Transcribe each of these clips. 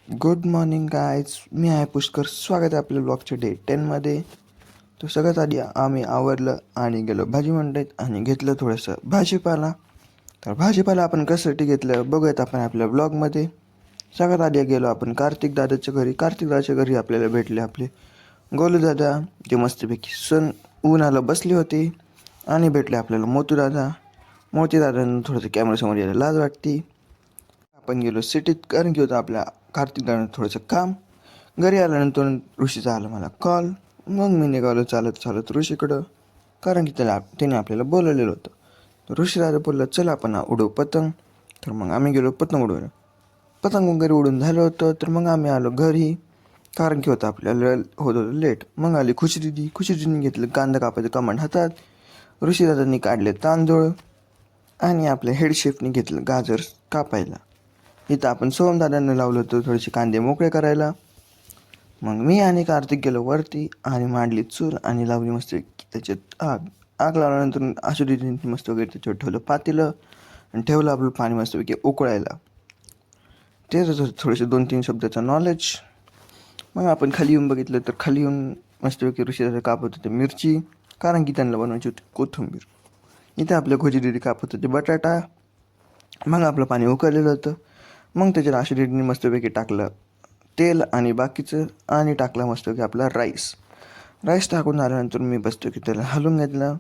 Good morning guys, मी आहे पुष्कर. स्वागत आहे आपल्या ब्लॉगच्या डे 10मध्ये. तर सगळ्यात आधी आम्ही आवरलं आणि गेलो भाजी मंडईत आणि घेतलं थोडंसं भाजीपाला. तर भाजीपाला आपण कशासाठी घेतलं बघूयात आपण आपल्या ब्लॉगमध्ये. सगळ्यात आधी गेलो आपण कार्तिक दादाच्या घरी. कार्तिक दादाच्या घरी आपल्याला भेटले आपले गोलू दादा, जे मस्तपैकी उन्हाला बसले होते. आणि भेटले आपल्याला मोती दादांना थोडंसं कॅमेऱ्यासमोर यायला लाज वाटते. आपण गेलो सिटीत, कारण की होतं आपल्या कार्तिक दादांना थोडंसं काम. घरी आल्यानंतर ऋषीचा आला मला कॉल. मग मी निघालो चालत ऋषीकडं, कारण की त्याने आपल्याला बोलवलेलं होतं. तर ऋषी दादा बोलला चल आपण उडू पतंग. तर मग आम्ही गेलो पतंग उडवायला. पतंग वगैरे उडून झालं होतं. तर मग आम्ही आलो घरी, कारण की होतं आपल्याला होतं लेट. मग आली खुशीदीदीने घेतलं कांदा कापायचं कमांड हातात. ऋषीदादांनी काढले तांदूळ आणि आपल्या हेडशेफनी घेतलं गाजर कापायला. इथं आपण सोहमदादांना लावलं होतं थोडेसे कांदे मोकळे करायला. मग मी आणि कार्तिक गेलो वरती आणि मांडली चूल आणि लावली मस्त त्याच्यात आग लावल्यानंतर आशुदीदींनी मस्त वगैरे त्याच्यावर ठेवलं पातेलं आणि ठेवलं आपलं पाणी मस्तपैकी उकळायला. तेच थोडेसे 2-3 शब्दाचं नॉलेज. मग आपण खाली येऊन बघितलं तर खाली येऊन मस्तपैकी ऋषीदादा कापत होते मिरची, कारण की त्यांना बनवायची होती कोथिंबीर. इथे आपल्या खोजीदीदी कापत होते बटाटा. मग आपलं पाणी उकळलेलं होतं. मग त्याच्यात आशुदीदींनी मस्तपैकी टाकलं तेल आणि बाकीचं, आणि टाकला मस्तपैकी आपला राईस टाकून झाल्यानंतर मी की त्याला हलवून घेतलं.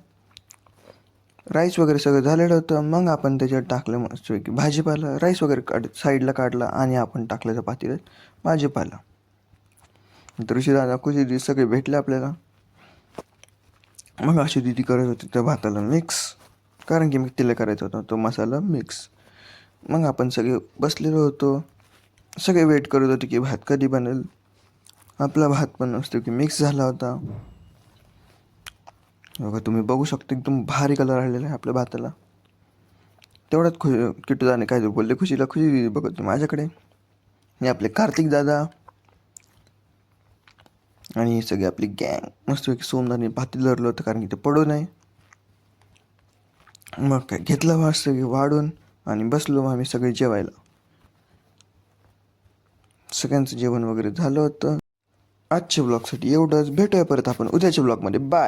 राईस वगैरे सगळं झालेलं होतं. मग आपण त्याच्यात टाकलं मस्तपैकी भाजीपाला. राईस वगैरे साईडला काढला आणि आपण टाकलं पातेल्यात भाजीपाला. तर ऋषीदादा खुशी सगळे भेटले आपल्याला. मग आशुदीदी करत होती त्या भाताला मिक्स, कारण की मी तिला करायचा होता तो मसाला मिक्स. मग आपण सगळे बसलेलो होतो, सगळे वेट करत होते की भात कधी बनेल. आपला भात पण असतो की मिक्स झाला होता. बघा तुम्ही बघू शकता, एकदम भारी कलर आलेला आहे आपल्या भाताला. तेवढ्यात किट्टूदाने काय बोलले खुशी बघत माझ्याकडे. हे आपले कार्तिक दादा आणि सगळे आपली गँग मस्तपैकी सोमदाने भाती धरलं होतं, कारण की ते पडू नये. मग काय घेतलं मस्त वाढून आणि बसलो आम्ही सगळे जेवायला. सगळ्यांचं जेवण वगैरे झालं होतं. आजच्या ब्लॉगसाठी एवढंच. भेटूया परत आपण उद्याच्या ब्लॉगमध्ये. बाय.